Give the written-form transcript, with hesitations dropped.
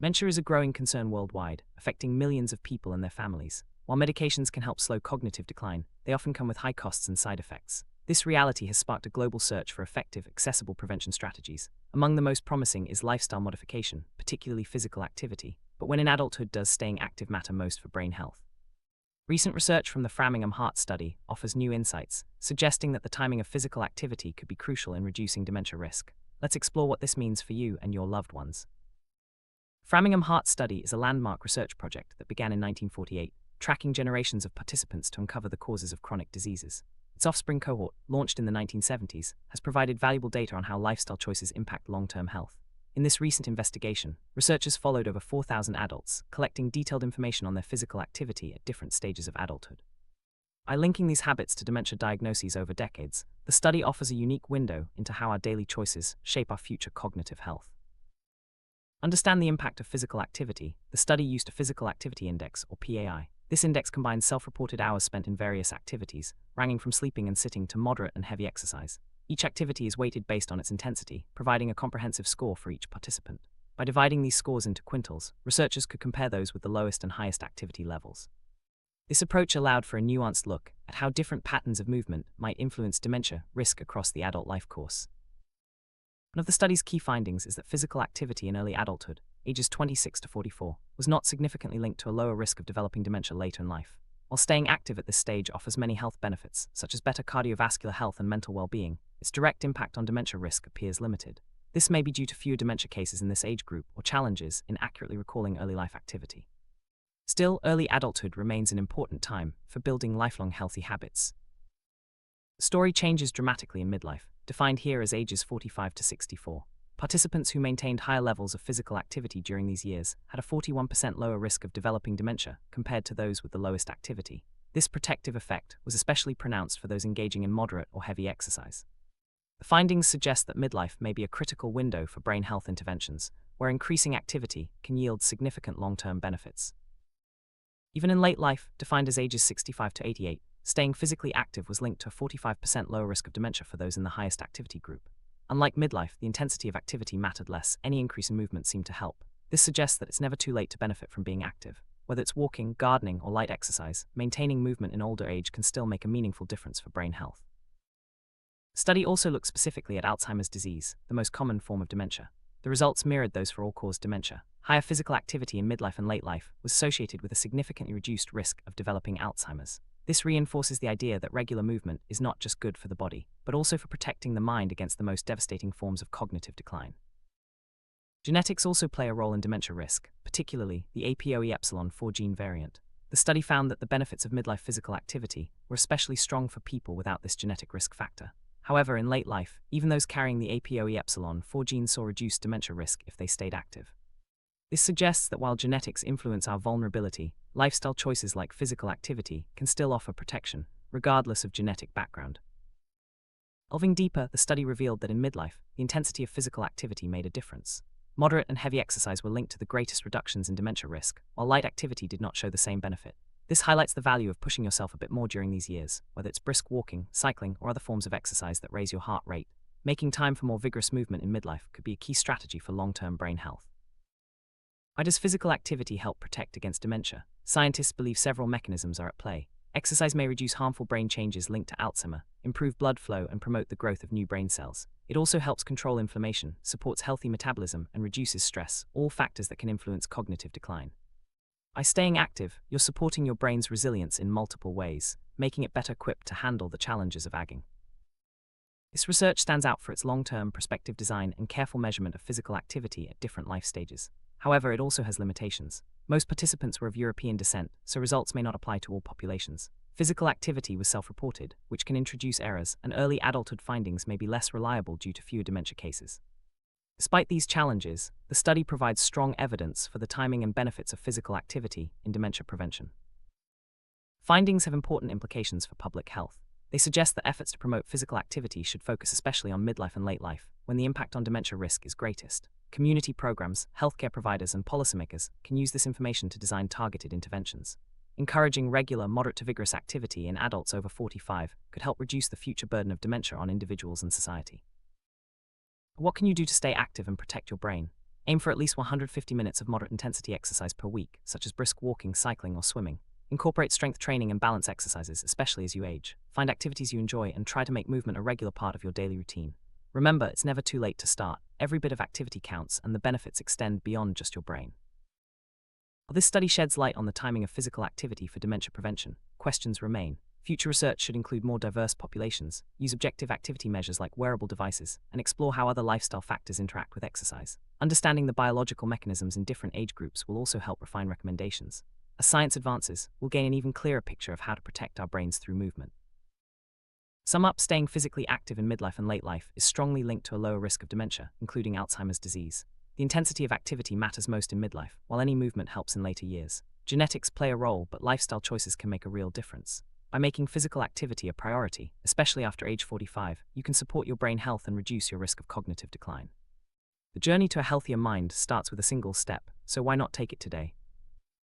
Dementia is a growing concern worldwide, affecting millions of people and their families. While medications can help slow cognitive decline, they often come with high costs and side effects. This reality has sparked a global search for effective, accessible prevention strategies. Among the most promising is lifestyle modification, particularly physical activity. But when in adulthood does staying active matter most for brain health? Recent research from the Framingham Heart Study offers new insights, suggesting that the timing of physical activity could be crucial in reducing dementia risk. Let's explore what this means for you and your loved ones. Framingham Heart Study is a landmark research project that began in 1948, tracking generations of participants to uncover the causes of chronic diseases. Its offspring cohort, launched in the 1970s, has provided valuable data on how lifestyle choices impact long-term health. In this recent investigation, researchers followed over 4,000 adults, collecting detailed information on their physical activity at different stages of adulthood. By linking these habits to dementia diagnoses over decades, the study offers a unique window into how our daily choices shape our future cognitive health. Understand the impact of physical activity. The study used a physical activity index, or PAI. This index combines self-reported hours spent in various activities, ranging from sleeping and sitting to moderate and heavy exercise. Each activity is weighted based on its intensity, providing a comprehensive score for each participant. By dividing these scores into quintiles, researchers could compare those with the lowest and highest activity levels. This approach allowed for a nuanced look at how different patterns of movement might influence dementia risk across the adult life course. One of the study's key findings is that physical activity in early adulthood, ages 26 to 44, was not significantly linked to a lower risk of developing dementia later in life. While staying active at this stage offers many health benefits, such as better cardiovascular health and mental well-being, its direct impact on dementia risk appears limited. This may be due to fewer dementia cases in this age group or challenges in accurately recalling early life activity. Still, early adulthood remains an important time for building lifelong healthy habits. The story changes dramatically in midlife, defined here as ages 45 to 64. Participants who maintained higher levels of physical activity during these years had a 41% lower risk of developing dementia compared to those with the lowest activity. This protective effect was especially pronounced for those engaging in moderate or heavy exercise. The findings suggest that midlife may be a critical window for brain health interventions, where increasing activity can yield significant long-term benefits. Even in late life, defined as ages 65 to 88, staying physically active was linked to a 45% lower risk of dementia for those in the highest activity group. Unlike midlife, the intensity of activity mattered less. Any increase in movement seemed to help. This suggests that it's never too late to benefit from being active. Whether it's walking, gardening, or light exercise, maintaining movement in older age can still make a meaningful difference for brain health. The study also looked specifically at Alzheimer's disease, the most common form of dementia. The results mirrored those for all-cause dementia. Higher physical activity in midlife and late life was associated with a significantly reduced risk of developing Alzheimer's. This reinforces the idea that regular movement is not just good for the body, but also for protecting the mind against the most devastating forms of cognitive decline. Genetics also play a role in dementia risk, particularly the APOE4 gene variant. The study found that the benefits of midlife physical activity were especially strong for people without this genetic risk factor. However, in late life, even those carrying the APOE4 gene saw reduced dementia risk if they stayed active. This suggests that while genetics influence our vulnerability, lifestyle choices like physical activity can still offer protection, regardless of genetic background. Delving deeper, the study revealed that in midlife, the intensity of physical activity made a difference. Moderate and heavy exercise were linked to the greatest reductions in dementia risk, while light activity did not show the same benefit. This highlights the value of pushing yourself a bit more during these years, whether it's brisk walking, cycling, or other forms of exercise that raise your heart rate. Making time for more vigorous movement in midlife could be a key strategy for long-term brain health. Why does physical activity help protect against dementia? Scientists believe several mechanisms are at play. Exercise may reduce harmful brain changes linked to Alzheimer's, improve blood flow, and promote the growth of new brain cells. It also helps control inflammation, supports healthy metabolism, and reduces stress, all factors that can influence cognitive decline. By staying active, you're supporting your brain's resilience in multiple ways, making it better equipped to handle the challenges of aging. This research stands out for its long-term prospective design and careful measurement of physical activity at different life stages. However, it also has limitations. Most participants were of European descent, so results may not apply to all populations. Physical activity was self-reported, which can introduce errors, and early adulthood findings may be less reliable due to fewer dementia cases. Despite these challenges, the study provides strong evidence for the timing and benefits of physical activity in dementia prevention. Findings have important implications for public health. They suggest that efforts to promote physical activity should focus especially on midlife and late life, when the impact on dementia risk is greatest. Community programs, healthcare providers, and policymakers can use this information to design targeted interventions. Encouraging regular, moderate to vigorous activity in adults over 45 could help reduce the future burden of dementia on individuals and society. What can you do to stay active and protect your brain? Aim for at least 150 minutes of moderate intensity exercise per week, such as brisk walking, cycling, or swimming. Incorporate strength training and balance exercises, especially as you age. Find activities you enjoy and try to make movement a regular part of your daily routine. Remember, it's never too late to start. Every bit of activity counts, and the benefits extend beyond just your brain. While this study sheds light on the timing of physical activity for dementia prevention, questions remain. Future research should include more diverse populations, use objective activity measures like wearable devices, and explore how other lifestyle factors interact with exercise. Understanding the biological mechanisms in different age groups will also help refine recommendations. As science advances, we'll gain an even clearer picture of how to protect our brains through movement. Sum up, staying physically active in midlife and late life is strongly linked to a lower risk of dementia, including Alzheimer's disease. The intensity of activity matters most in midlife, while any movement helps in later years. Genetics play a role, but lifestyle choices can make a real difference. By making physical activity a priority, especially after age 45, you can support your brain health and reduce your risk of cognitive decline. The journey to a healthier mind starts with a single step, so why not take it today?